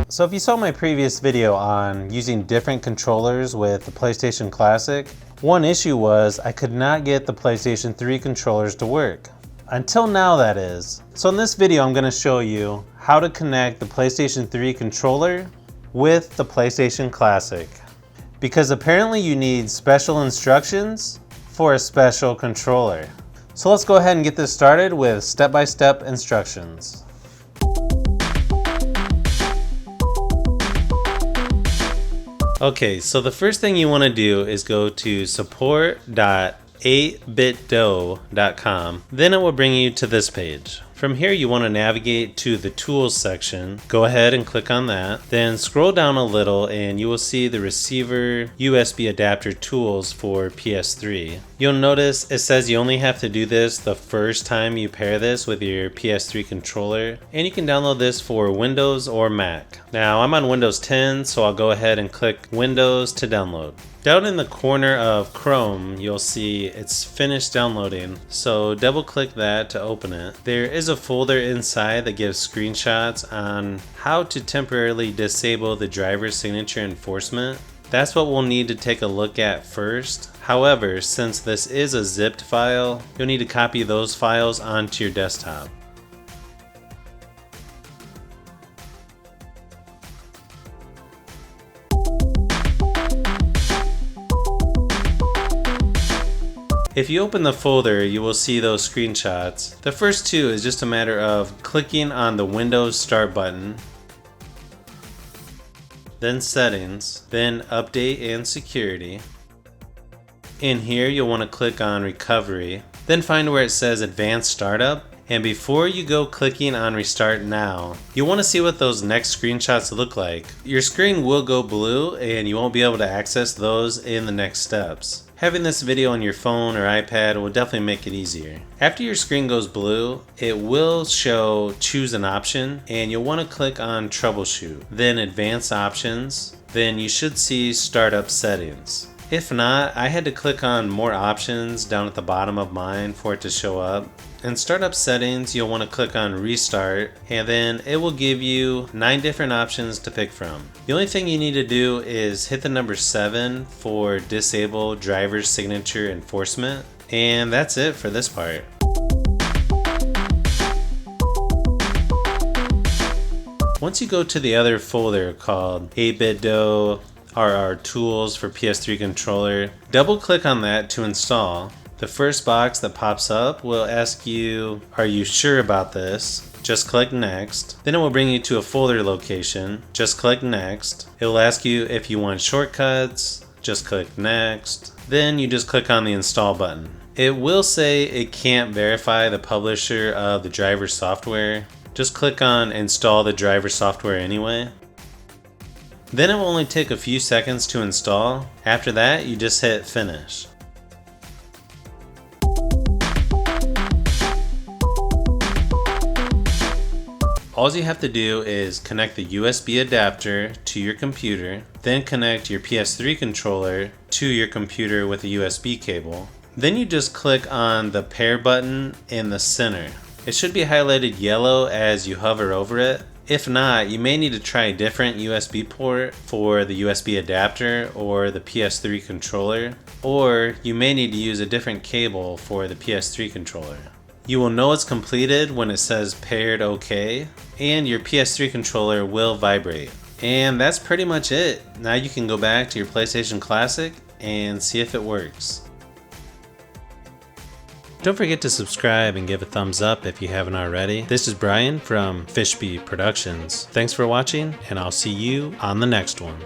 So if you saw my previous video on using different controllers with the PlayStation Classic, one issue was I could not get the PlayStation 3 controllers to work. Until now, that is. So in this video, I'm going to show you how to connect the PlayStation 3 controller with the PlayStation Classic. Because apparently you need special instructions for a special controller. So let's go ahead and get this started with step-by-step instructions. Okay, so the first thing you want to do is go to support.8bitdo.com. Then it will bring you to this page. From here you want to navigate to the tools section. Go ahead and click on that. Then scroll down a little and you will see the receiver USB adapter tools for PS3. You'll notice it says you only have to do this the first time you pair this with your PS3 controller, and you can download this for Windows or Mac. Now I'm on Windows 10, so I'll go ahead and click Windows to download. Down in the corner of Chrome, you'll see it's finished downloading, so double click that to open it. There is a folder inside that gives screenshots on how to temporarily disable the driver's signature enforcement. That's what we'll need to take a look at first. However, since this is a zipped file, you'll need to copy those files onto your desktop. If you open the folder, you will see those screenshots. The first two is just a matter of clicking on the Windows Start button, then Settings, then Update and Security. In here, you'll want to click on Recovery, then find where it says Advanced Startup. And before you go clicking on Restart Now, you want to see what those next screenshots look like. Your screen will go blue and you won't be able to access those in the next steps. Having this video on your phone or iPad will definitely make it easier. After your screen goes blue, it will show Choose an Option, and you'll want to click on Troubleshoot, then Advanced Options, then you should see Startup Settings. If not, I had to click on More Options down at the bottom of mine for it to show up. In Startup Settings, you'll want to click on Restart, and then it will give you 9 different options to pick from. The only thing you need to do is hit the number 7 for Disable Driver's Signature Enforcement, and that's it for this part. Once you go to the other folder called 8bitdo RR Tools for PS3 controller, double click on that to install. The first box that pops up will ask you, are you sure about this? Just click Next. Then it will bring you to a folder location. Just click Next. It will ask you if you want shortcuts. Just click Next. Then you just click on the Install button. It will say it can't verify the publisher of the driver software. Just click on Install the driver software anyway. Then it will only take a few seconds to install. After that, you just hit Finish. All you have to do is connect the USB adapter to your computer, then connect your PS3 controller to your computer with a USB cable. Then you just click on the pair button in the center. It should be highlighted yellow as you hover over it. If not, you may need to try a different USB port for the USB adapter or the PS3 controller, or you may need to use a different cable for the PS3 controller. You will know it's completed when it says paired OK, and your PS3 controller will vibrate. And that's pretty much it. Now you can go back to your PlayStation Classic and see if it works. Don't forget to subscribe and give a thumbs up if you haven't already. This is Brian from Fishby Productions. Thanks for watching, and I'll see you on the next one.